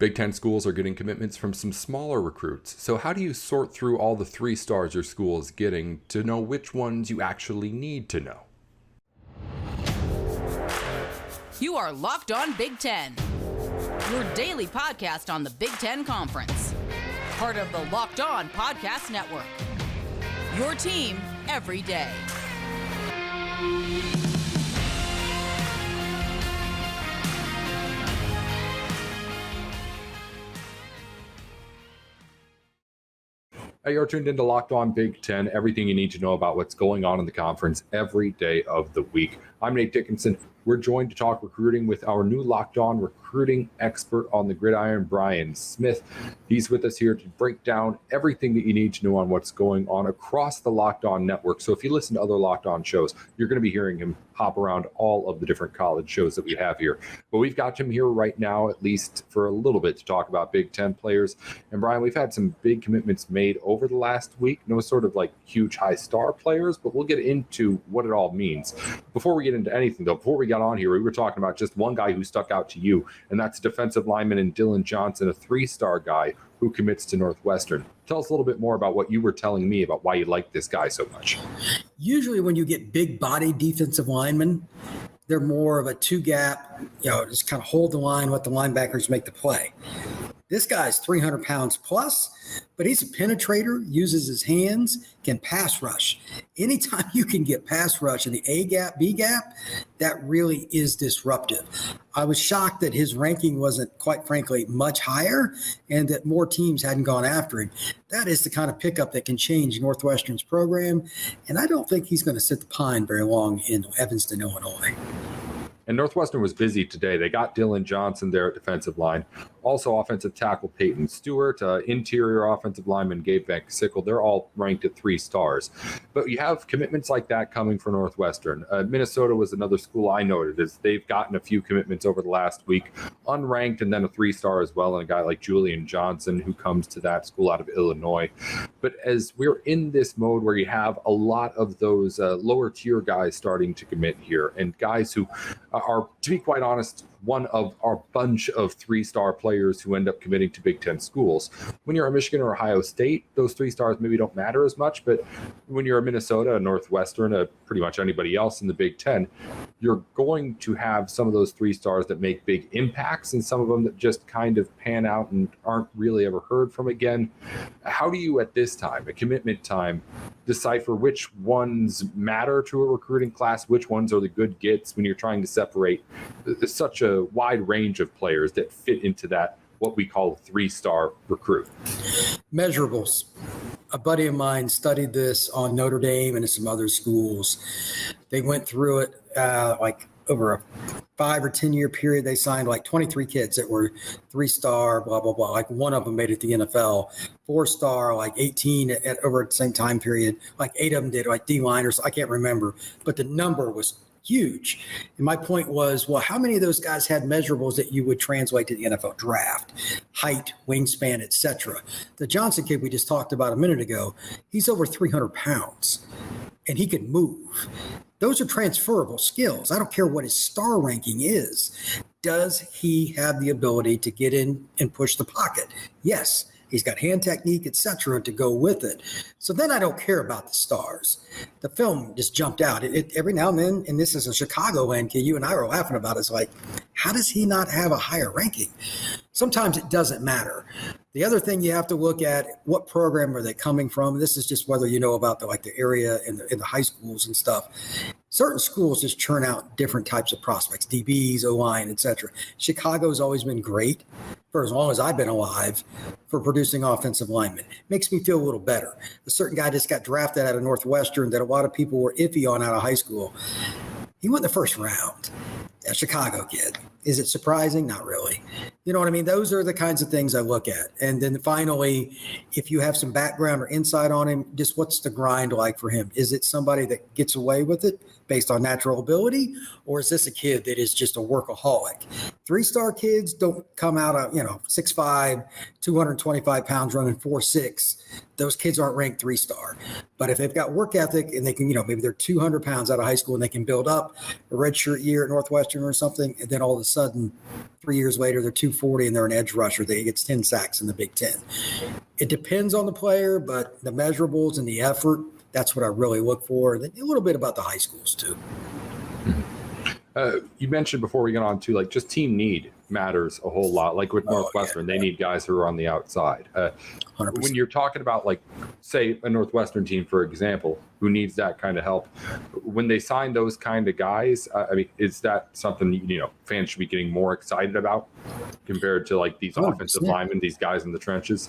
Big Ten schools are getting commitments from some smaller recruits. So how do you sort through all the 3-stars your school is getting to know which ones you actually need to know? You are Locked On Big Ten, your daily podcast on the Big Ten Conference. Part of the Locked On Podcast Network. Your team every day. Hey, you're tuned into Locked On Big Ten, everything you need to know about what's going on in the conference every day of the week. I'm Nate Dickinson. We're joined to talk recruiting with our new Locked On recruiting expert on the gridiron, Brian Smith. He's with us here to break down everything that you need to know on what's going on across the Locked On network. So if you listen to other Locked On shows, you're going to be hearing him hop around all of the different college shows that we have here. But we've got him here right now, at least for a little bit, to talk about Big Ten players. And Brian, we've had some big commitments made over the last week. No sort of like huge high star players, but we'll get into what it all means. Before we get into anything though, before we got on here, we were talking about just one guy who stuck out to you, and that's defensive lineman and Dylan Johnson, a 3-star guy who commits to Northwestern. Tell us a little bit more about what you were telling me about why you like this guy so much. Usually when you get big body defensive linemen, they're more of a 2-gap, just kind of hold the line, let the linebackers make the play. This guy's 300 pounds plus, but he's a penetrator, uses his hands, can pass rush. Anytime you can get pass rush in the A gap, B gap, that really is disruptive. I was shocked that his ranking wasn't, quite frankly, much higher and that more teams hadn't gone after him. That is the kind of pickup that can change Northwestern's program, and I don't think he's going to sit the pine very long in Evanston, Illinois. And Northwestern was busy today. They got Dylan Johnson there at defensive line. Also offensive tackle Peyton Stewart, interior offensive lineman Gabe Van Sickle. They're all ranked at 3 stars. But you have commitments like that coming for Northwestern. Minnesota was another school I noted as they've gotten a few commitments over the last week, unranked and then a 3-star as well, and a guy like Julian Johnson who comes to that school out of Illinois. But as we're in this mode where you have a lot of those lower tier guys starting to commit here, and guys who are, to be quite honest, one of our bunch of 3-star players who end up committing to Big Ten schools. When you're a Michigan or Ohio State, those 3 stars maybe don't matter as much, but when you're a Minnesota, a Northwestern, pretty much anybody else in the Big Ten, you're going to have some of those 3 stars that make big impacts and some of them that just kind of pan out and aren't really ever heard from again. How do you, at this time, a commitment time, decipher which ones matter to a recruiting class, which ones are the good gets when you're trying to separate such a wide range of players that fit into that, what we call a 3-star recruit? Measurables. A buddy of mine studied this on Notre Dame and some other schools. They went through it like over a 5 or 10 year period. They signed like 23 kids that were 3-star, blah, blah, blah. Like one of them made it to the NFL, 4-star, like 18 over at the same time period. Like 8 of them did, like D-liners. I can't remember, but the number was huge. And my point was, well, how many of those guys had measurables that you would translate to the NFL draft? Height, wingspan, etc. The Johnson kid we just talked about a minute ago, he's over 300 pounds and he can move. Those are transferable skills. I don't care what his star ranking is. Does he have the ability to get in and push the pocket? Yes. He's got hand technique, etc., to go with it. So then I don't care about the stars. The film just jumped out. It every now and then, and this is a Chicagoland kid, you and I were laughing about it. It's like, how does he not have a higher ranking? Sometimes it doesn't matter. The other thing you have to look at, what program are they coming from? This is just whether you know about the area and the high schools and stuff. Certain schools just churn out different types of prospects, DBs, O-line, etc. Chicago's always been great for as long as I've been alive for producing offensive linemen. Makes me feel a little better. A certain guy just got drafted out of Northwestern that a lot of people were iffy on out of high school. He went in the first round. A Chicago kid. Is it surprising? Not really. You know what I mean? Those are the kinds of things I look at. And then finally, if you have some background or insight on him, just what's the grind like for him? Is it somebody that gets away with it based on natural ability? Or is this a kid that is just a workaholic? 3-star kids don't come out of, 6'5", 225 pounds running 4.6. Those kids aren't ranked 3-star. But if they've got work ethic and they can, maybe they're 200 pounds out of high school and they can build up a redshirt year at Northwestern or something, and then all of a sudden 3 years later they're 240 and they're an edge rusher that gets 10 sacks in the Big Ten. It depends on the player, but the measurables and the effort, that's what I really look for. And a little bit about the high schools too. You mentioned before we get on to like just team need matters a whole lot. Like with Northwestern, they need guys who are on the outside. 100%. When you're talking about like, say, a Northwestern team, for example, who needs that kind of help, when they sign those kind of guys, I mean, is that something, fans should be getting more excited about compared to like these 100%. offensive linemen, these guys in the trenches?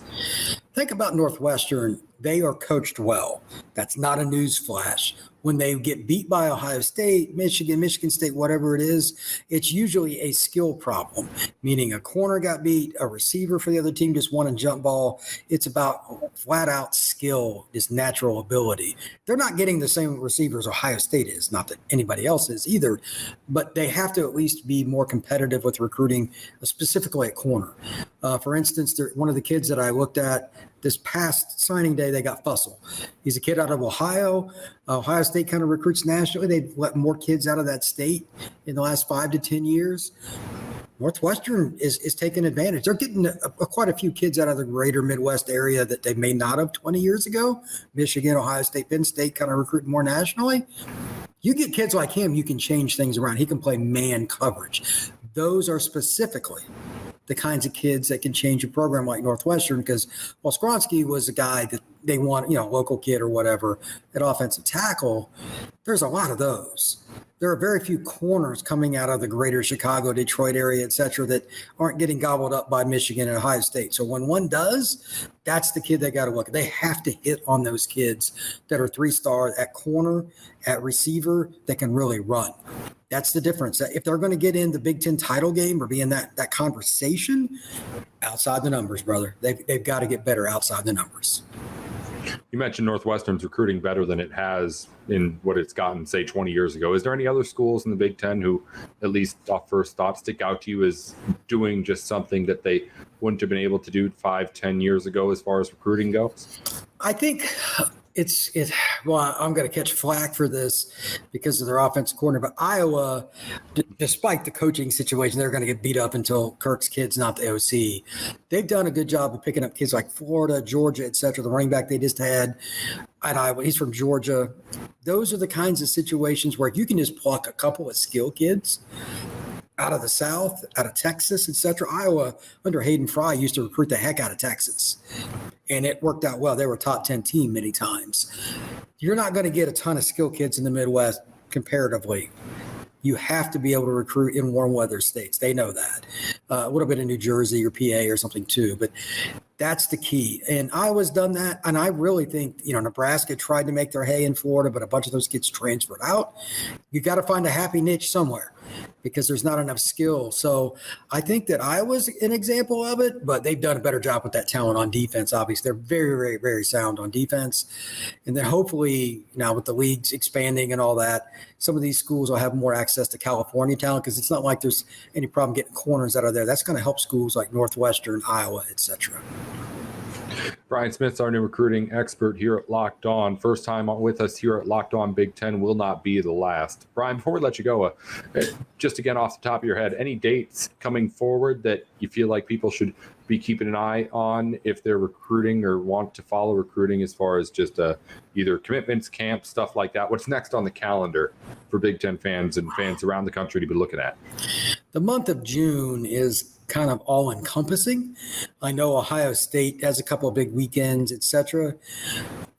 Think about Northwestern. They are coached well. That's not a news flash. When they get beat by Ohio State, Michigan State, whatever it is, it's usually a skill problem, meaning a corner got beat, a receiver for the other team just won a jump ball. It's about flat out skill, just natural ability. They're not getting the same receivers Ohio State is, not that anybody else is either, but they have to at least be more competitive with recruiting, specifically at corner. For instance, one of the kids that I looked at this past signing day, they got Fussell. He's a kid out of Ohio. Ohio State kind of recruits nationally. They've let more kids out of that state in the last 5 to 10 years. Northwestern is taking advantage. They're getting quite a few kids out of the greater Midwest area that they may not have 20 years ago. Michigan, Ohio State, Penn State kind of recruit more nationally. You get kids like him, you can change things around. He can play man coverage. Those are specifically the kinds of kids that can change a program like Northwestern, because while Skronsky was a guy that they want, local kid or whatever at offensive tackle, there's a lot of those. There are very few corners coming out of the greater Chicago, Detroit area, et cetera, that aren't getting gobbled up by Michigan and Ohio State. So when one does, that's the kid they got to look at. They have to hit on those kids that are 3-star at corner, at receiver, that can really run. That's the difference. If they're going to get in the Big Ten title game or be in that conversation, outside the numbers, brother, they've got to get better outside the numbers. You mentioned Northwestern's recruiting better than it has in what it's gotten, say, 20 years ago. Is there any other schools in the Big Ten who, at least off first thought, stick out to you as doing just something that they wouldn't have been able to do 5-10 years ago as far as recruiting goes? I think well, I'm going to catch flack for this because of their offensive corner, but Iowa, despite the coaching situation, they're going to get beat up until Kirk's kid's not the OC. They've done a good job of picking up kids like Florida, Georgia, et cetera. The running back they just had at Iowa, he's from Georgia. Those are the kinds of situations where if you can just pluck a couple of skill kids out of the South, out of Texas, et cetera. Iowa, under Hayden Fry, used to recruit the heck out of Texas. And it worked out well. They were a top 10 team many times. You're not going to get a ton of skill kids in the Midwest comparatively. You have to be able to recruit in warm weather states. They know that. A little bit in New Jersey or PA or something too. But that's the key. And Iowa's done that. And I really think, Nebraska tried to make their hay in Florida, but a bunch of those kids transferred out. You got to find a happy niche somewhere because there's not enough skill. So I think that Iowa's an example of it, but they've done a better job with that talent on defense. Obviously, they're very, very, very sound on defense. And then hopefully now with the leagues expanding and all that, some of these schools will have more access to California talent because it's not like there's any problem getting corners out of there. That's going to help schools like Northwestern, Iowa, et cetera. Brian Smith's our new recruiting expert here at Locked On. First time with us here at Locked On Big Ten, will not be the last. Brian, before we let you go, just again off the top of your head, any dates coming forward that you feel like people should be keeping an eye on if they're recruiting or want to follow recruiting as far as just either commitments, camps, stuff like that? What's next on the calendar for Big Ten fans and fans around the country to be looking at? The month of June is kind of all-encompassing. I know Ohio State has a couple of big weekends, et cetera.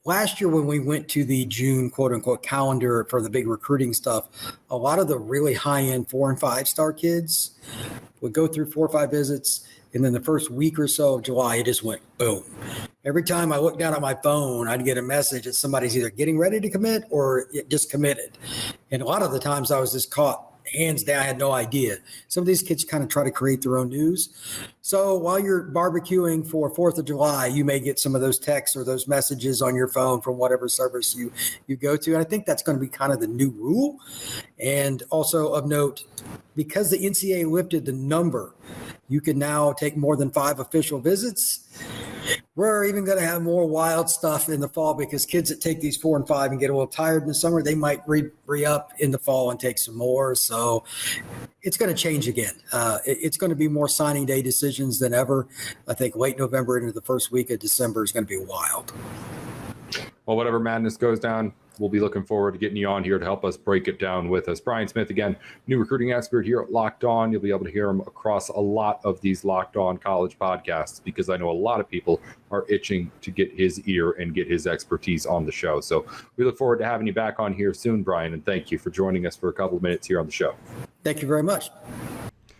Last year when we went to the June quote-unquote calendar for the big recruiting stuff, a lot of the really high-end 4- and 5-star kids would go through 4 or 5 visits, and then the first week or so of July, it just went boom. Every time I looked down at my phone, I'd get a message that somebody's either getting ready to commit or just committed. And a lot of the times I was just caught hands down. I had no idea. Some of these kids kind of try to create their own news. So while you're barbecuing for 4th of July, you may get some of those texts or those messages on your phone from whatever service you go to. And I think that's going to be kind of the new rule. And also of note, because the NCAA lifted the number, you can now take more than 5 official visits. We're even going to have more wild stuff in the fall because kids that take these 4 and 5 and get a little tired in the summer, they might re-up in the fall and take some more. So it's going to change again. It's going to be more signing day decisions than ever. I think late November into the first week of December is going to be wild. Well, whatever madness goes down, we'll be looking forward to getting you on here to help us break it down with us. Brian Smith, again, new recruiting expert here at Locked On. You'll be able to hear him across a lot of these Locked On college podcasts because I know a lot of people are itching to get his ear and get his expertise on the show. So we look forward to having you back on here soon, Brian, and thank you for joining us for a couple of minutes here on the show. Thank you very much.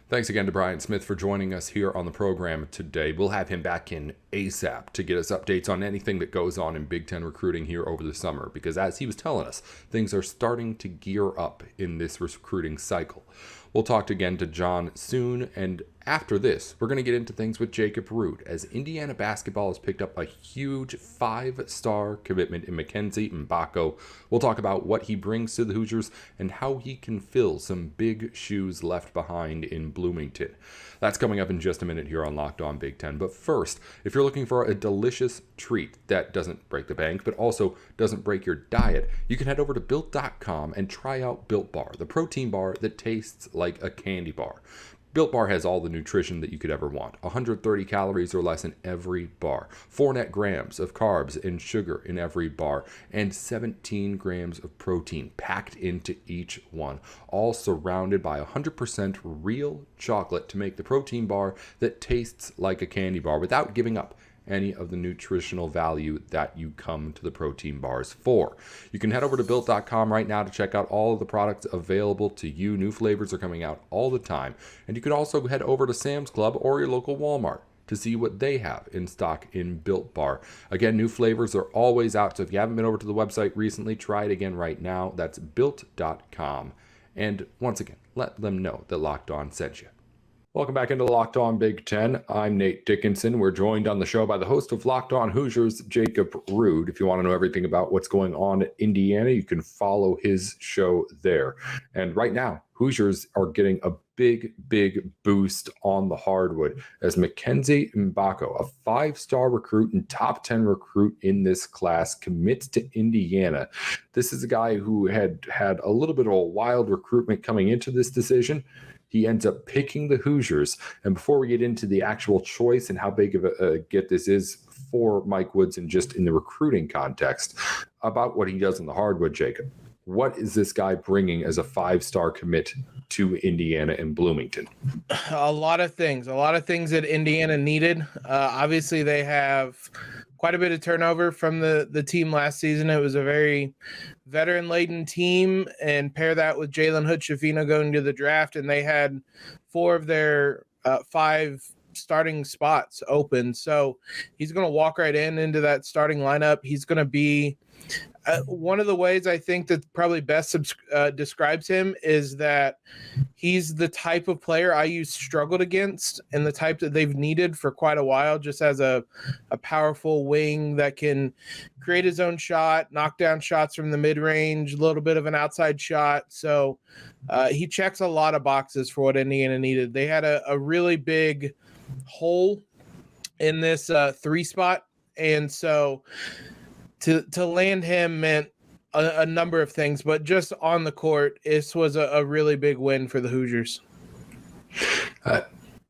Thanks again to Brian Smith for joining us here on the program today. We'll have him back in ASAP to get us updates on anything that goes on in Big Ten recruiting here over the summer, because as he was telling us, things are starting to gear up in this recruiting cycle. We'll talk again to John soon, and after this, we're going to get into things with Jacob Rude, as Indiana basketball has picked up a huge 5-star commitment in Mackenzie Eembako. We'll talk about what he brings to the Hoosiers and how he can fill some big shoes left behind in Bloomington. That's coming up in just a minute here on Locked On Big Ten. But first, if you're looking for a delicious treat that doesn't break the bank, but also doesn't break your diet, you can head over to Built.com and try out Built Bar, the protein bar that tastes like a candy bar. Built Bar has all the nutrition that you could ever want. 130 calories or less in every bar, 4 net grams of carbs and sugar in every bar, and 17 grams of protein packed into each one, all surrounded by 100% real chocolate to make the protein bar that tastes like a candy bar without giving up any of the nutritional value that you come to the protein bars for. You can head over to Built.com right now to check out all of the products available to you. New flavors are coming out all the time. And you could also head over to Sam's Club or your local Walmart to see what they have in stock in Built Bar. Again, new flavors are always out, so if you haven't been over to the website recently, try it again right now. That's Built.com. And once again, let them know that Locked On sent you. Welcome back into Locked On Big Ten. I'm Nate Dickinson. We're joined on the show by the host of Locked On Hoosiers, Jacob Rude. If you want to know everything about what's going on at Indiana, you can follow his show there. And right now, Hoosiers are getting a big boost on the hardwood as Mackenzie Eembako, a 5-star recruit and top 10 recruit in this class, commits to Indiana. This is a guy who had a little bit of a wild recruitment coming into this decision. He ends up picking the Hoosiers. And before we get into the actual choice and how big of a get this is for Mike Woodson just in the recruiting context, about what he does in the hardwood, Jacob, what is this guy bringing as a 5-star commit to Indiana and Bloomington? A lot of things that Indiana needed. Obviously, they have quite a bit of turnover from the team last season. It was a very veteran-laden team, and pair that with Jalen Hood-Schifino going to the draft, and they had 4 of their 5 starting spots open. So he's going to walk right into that starting lineup. He's going to be one of the ways I think that probably best describes him is that he's the type of player IU struggled against and the type that they've needed for quite a while, just as a powerful wing that can create his own shot, knock down shots from the mid-range, a little bit of an outside shot. So he checks a lot of boxes for what Indiana needed. They had a really big hole in this 3 spot, and so to land him meant a number of things, but just on the court, this was a really big win for the Hoosiers.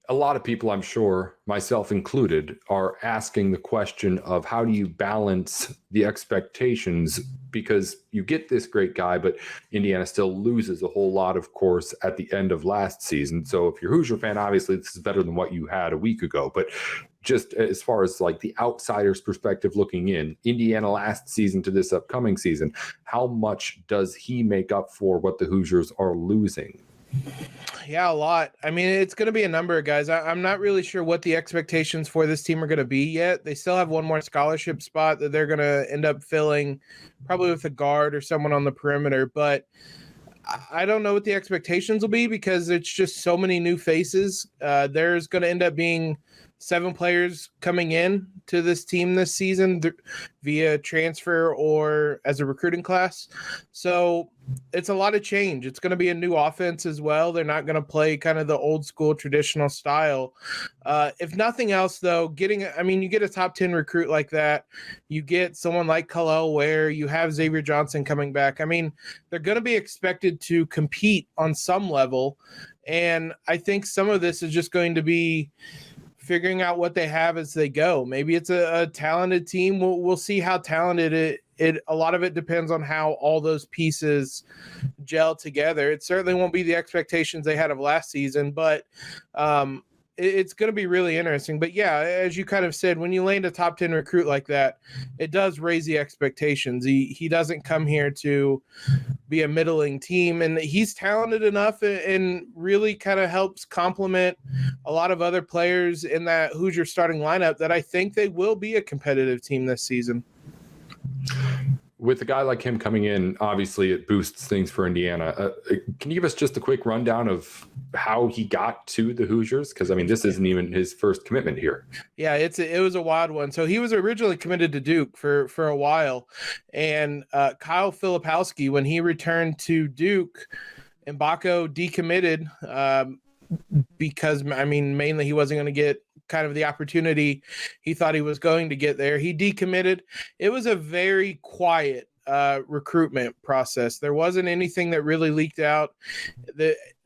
A lot of people, I'm sure, myself included, are asking the question of how do you balance the expectations, because you get this great guy, but Indiana still loses a whole lot, of course, at the end of last season. So if you're a Hoosier fan, obviously this is better than what you had a week ago, but just as far as like the outsider's perspective looking in, Indiana last season to this upcoming season, how much does he make up for what the Hoosiers are losing? Yeah, a lot. I mean, it's going to be a number of guys. I'm not really sure what the expectations for this team are going to be yet. They still have one more scholarship spot that they're going to end up filling, probably with a guard or someone on the perimeter. But I don't know what the expectations will be because it's just so many new faces. There's going to end up being 7 players coming in to this team this season via transfer or as a recruiting class. So it's a lot of change. It's going to be a new offense as well. They're not going to play kind of the old school traditional style. If nothing else, though, you get a top 10 recruit like that. You get someone like Khalil Ware. You have Xavier Johnson coming back. I mean, they're going to be expected to compete on some level. And I think some of this is just going to be figuring out what they have as they go. Maybe it's a talented team. We'll see how talented a lot of it depends on how all those pieces gel together. It certainly won't be the expectations they had of last season, but it's going to be really interesting. But yeah, as you kind of said, when you land a top 10 recruit like that, it does raise the expectations. He doesn't come here to be a middling team, and he's talented enough and really kind of helps complement a lot of other players in that Hoosier starting lineup that I think they will be a competitive team this season. With a guy like him coming in, obviously it boosts things for Indiana. Can you give us just a quick rundown of how he got to the Hoosiers? Because, I mean, this isn't even his first commitment here. Yeah, it was a wild one. So he was originally committed to Duke for a while. And Kyle Filipowski, when he returned to Duke, Eembako decommitted because, I mean, mainly he wasn't going to get kind of the opportunity he thought he was going to get there. He decommitted. It was a very quiet recruitment process. There wasn't anything that really leaked out.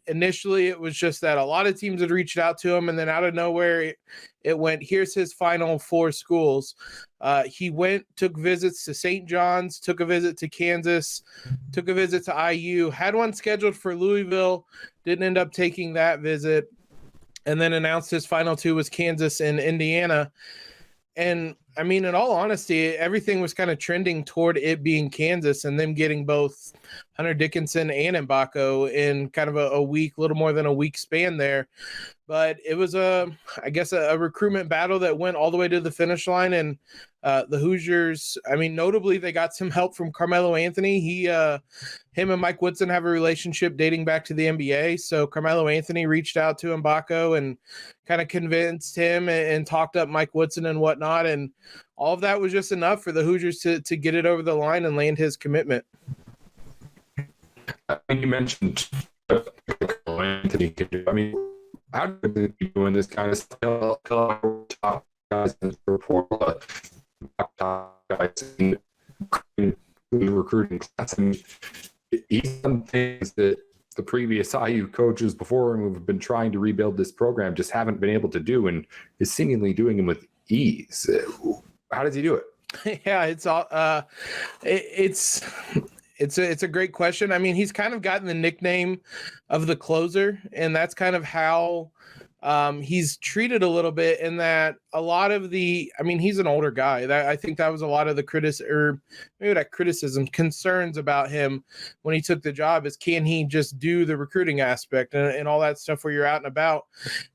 Initially, it was just that a lot of teams had reached out to him, and then out of nowhere, it went, here's his final 4 schools. He took visits to St. John's, took a visit to Kansas, took a visit to IU, had one scheduled for Louisville, didn't end up taking that visit, and then announced his final 2 was Kansas and Indiana. And I mean, in all honesty, everything was kind of trending toward it being Kansas and them getting both Hunter Dickinson and Eembako in kind of a little more than a week span there. But it was a recruitment battle that went all the way to the finish line. And the Hoosiers, I mean, notably, they got some help from Carmelo Anthony. Him and Mike Woodson have a relationship dating back to the NBA. So Carmelo Anthony reached out to Eembako and kind of convinced him and talked up Mike Woodson and whatnot. And all of that was just enough for the Hoosiers to get it over the line and land his commitment. I mean, you mentioned Anthony. I mean, how do they be doing this kind of stuff? Top guys in the report, top guys in the recruiting class. I mean, he's done things that the previous IU coaches before him who've been trying to rebuild this program just haven't been able to do, and is seemingly doing them with ease. How does he do it? Yeah, it's a great question. I mean, he's kind of gotten the nickname of the closer, and that's kind of how he's treated a little bit in that a lot of he's an older guy. I think that was a lot of the criticism, concerns about him when he took the job is, can he just do the recruiting aspect and all that stuff where you're out and about?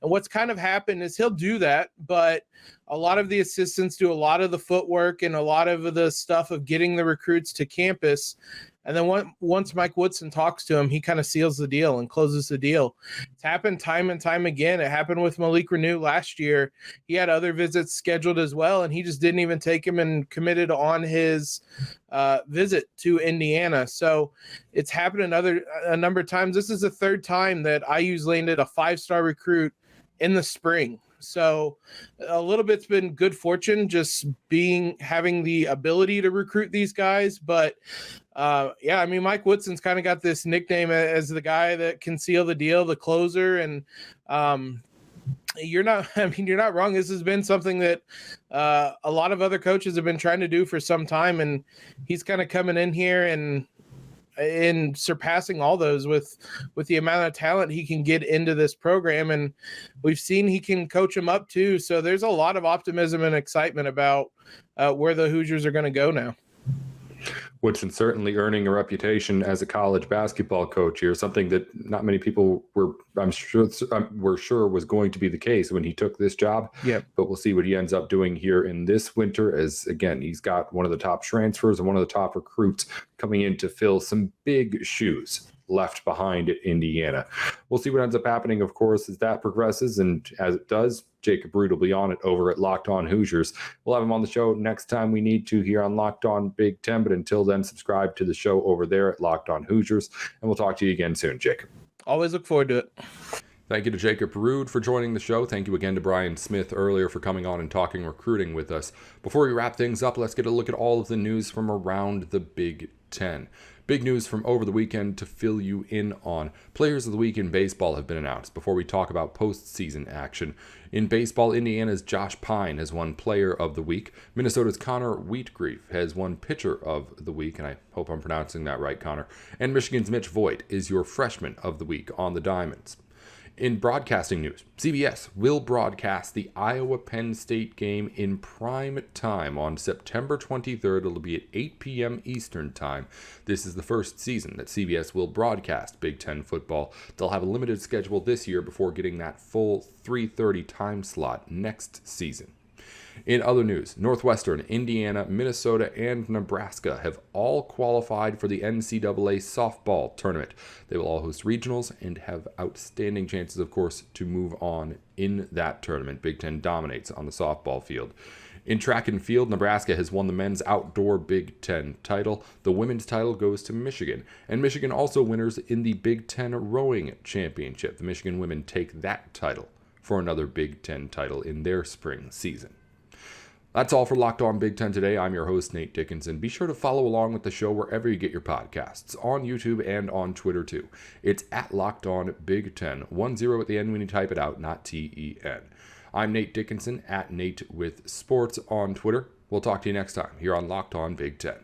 And what's kind of happened is he'll do that, but a lot of the assistants do a lot of the footwork and a lot of the stuff of getting the recruits to campus. And then once Mike Woodson talks to him, he kind of seals the deal and closes the deal. It's happened time and time again. It happened with Malik Renew last year. He had other visits scheduled as well, and he just didn't even take him and committed on his visit to Indiana. So it's happened a number of times. This is the 3rd time that IU's landed a 5-star recruit in the spring. So a little bit's been good fortune just having the ability to recruit these guys. But I mean, Mike Woodson's kind of got this nickname as the guy that can seal the deal, the closer. And you're not wrong. This has been something that a lot of other coaches have been trying to do for some time. And he's kind of coming in here and surpassing all those with the amount of talent he can get into this program. And we've seen he can coach them up too. So there's a lot of optimism and excitement about where the Hoosiers are going to go now. Woodson certainly earning a reputation as a college basketball coach here, something that not many people were sure was going to be the case when he took this job. Yeah. But we'll see what he ends up doing here in this winter, as again, he's got one of the top transfers and one of the top recruits coming in to fill some big shoes left behind at Indiana. We'll see what ends up happening, of course, as that progresses. And as it does, Jacob Root will be on it over at Locked On Hoosiers. We'll have him on the show next time we need to here on Locked On Big Ten. But until then, subscribe to the show over there at Locked On Hoosiers. And we'll talk to you again soon, Jacob. Always look forward to it. Thank you to Jacob Rood for joining the show. Thank you again to Brian Smith earlier for coming on and talking recruiting with us. Before we wrap things up, let's get a look at all of the news from around the Big Ten. Big news from over the weekend to fill you in on. Players of the week in baseball have been announced before we talk about postseason action. In baseball, Indiana's Josh Pine has won Player of the Week. Minnesota's Connor Wheatgrief has won Pitcher of the Week, and I hope I'm pronouncing that right, Connor. And Michigan's Mitch Voigt is your Freshman of the Week on the Diamonds. In broadcasting news, CBS will broadcast the Iowa-Penn State game in prime time on September 23rd. It'll be at 8 p.m. Eastern time. This is the first season that CBS will broadcast Big Ten football. They'll have a limited schedule this year before getting that full 3:30 time slot next season. In other news, Northwestern, Indiana, Minnesota, and Nebraska have all qualified for the NCAA softball tournament. They will all host regionals and have outstanding chances, of course, to move on in that tournament. Big Ten dominates on the softball field. In track and field, Nebraska has won the men's outdoor Big Ten title. The women's title goes to Michigan, and Michigan also winners in the Big Ten rowing championship. The Michigan women take that title for another Big Ten title in their spring season. That's all for Locked On Big Ten today. I'm your host, Nate Dickinson. Be sure to follow along with the show wherever you get your podcasts, on YouTube and on Twitter too. It's at Locked On Big Ten, 10 at the end when you type it out, not T-E-N. I'm Nate Dickinson, at Nate with Sports on Twitter. We'll talk to you next time here on Locked On Big Ten.